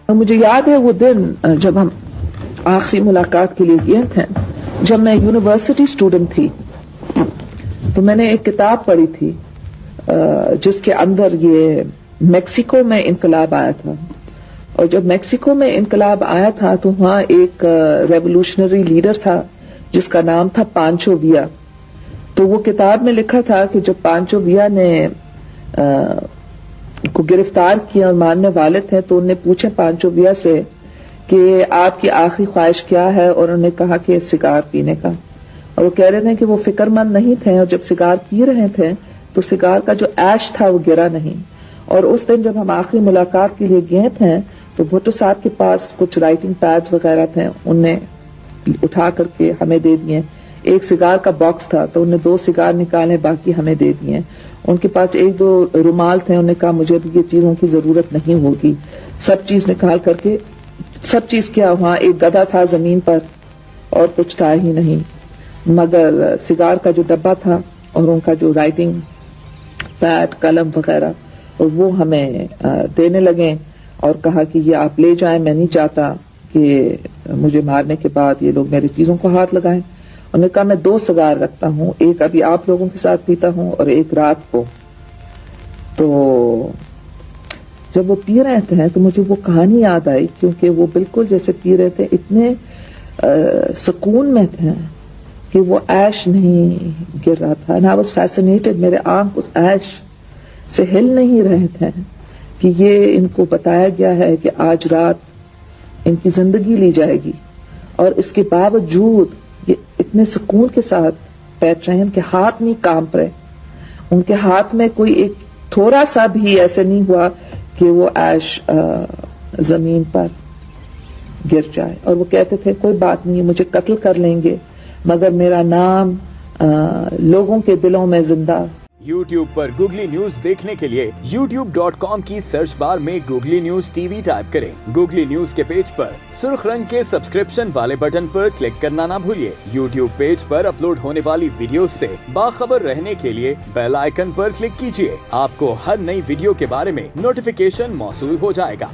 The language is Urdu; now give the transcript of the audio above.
مجھے یاد ہے وہ دن جب ہم آخری ملاقات کے لیے گئے تھے، جب میں یونیورسٹی اسٹوڈنٹ تھی تو میں نے ایک کتاب پڑھی تھی جس کے اندر یہ میکسیکو میں انقلاب آیا تھا، اور جب میکسیکو میں انقلاب آیا تھا تو وہاں ایک ریولوشنری لیڈر تھا جس کا نام تھا پانچو ویا. تو وہ کتاب میں لکھا تھا کہ جب پانچو ویا نے کو گرفتار کیا اور مارنے والے تھے تو انہوں نے پوچھا پانچو ویا سے کہ آپ کی آخری خواہش کیا ہے، اور انہوں نے کہا کہ سگار پینے کا. اور وہ کہہ رہے تھے کہ وہ فکر مند نہیں تھے، اور جب سگار پی رہے تھے تو سگار کا جو ایش تھا وہ گرا نہیں. اور اس دن جب ہم آخری ملاقات کے لیے گئے تھے تو بھٹو صاحب کے پاس کچھ رائٹنگ پیڈز وغیرہ تھے، انہیں اٹھا کر کے ہمیں دے دیے. ایک سگار کا باکس تھا تو انہیں 2 سگار نکالے، باقی ہمیں دے دیے. ان کے پاس 1-2 رومال تھے، انہوں نے کہا مجھے بھی یہ چیزوں کی ضرورت نہیں ہوگی. سب چیز نکال کر کے سب چیز کیا، وہاں ایک گدھا تھا زمین پر اور کچھ تھا ہی نہیں مگر سگار کا جو ڈبہ تھا اور ان کا جو رائٹنگ پیڈ قلم وغیرہ، اور وہ ہمیں دینے لگے اور کہا کہ یہ آپ لے جائیں، میں نہیں چاہتا کہ مجھے مارنے کے بعد یہ لوگ میری چیزوں کو ہاتھ لگائیں. انہوں نے کہا میں 2 سگار رکھتا ہوں، ایک ابھی آپ لوگوں کے ساتھ پیتا ہوں اور ایک رات کو. تو جب وہ پی رہے تھے تو مجھے وہ کہانی یاد آئی، کیونکہ وہ بالکل جیسے پی رہے تھے، اتنے سکون میں تھے کہ وہ ایش نہیں گر رہا تھا. And I was fascinated، میرے آنکھ اس ایش سے ہل نہیں رہے تھے کہ یہ ان کو بتایا گیا ہے کہ آج رات ان کی زندگی لی جائے گی، اور اس کے باوجود یہ اتنے سکون کے ساتھ بیٹھ رہے ہیں. ان کے ہاتھ نہیں کانپ رہے، ان کے ہاتھ میں کوئی ایک تھوڑا سا بھی ایسے نہیں ہوا کہ وہ ایش زمین پر گر جائے. اور وہ کہتے تھے کوئی بات نہیں، مجھے قتل کر لیں گے مگر میرا نام لوگوں کے دلوں میں زندہ. YouTube پر گوگلی نیوز دیکھنے کے لیے youtube.com کی سرچ بار میں googly news T V type کریں. گوگلی نیوز کے پیج پر سرخ رنگ کے سبسکرپشن والے بٹن پر کلک کرنا نہ بھولیے. YouTube پیج پر اپلوڈ ہونے والی ویڈیوز سے باخبر رہنے کے لیے بیل آئیکن پر کلک کیجیے. آپ کو ہر نئی ویڈیو کے بارے میں نوٹیفیکیشن موصول ہو جائے گا.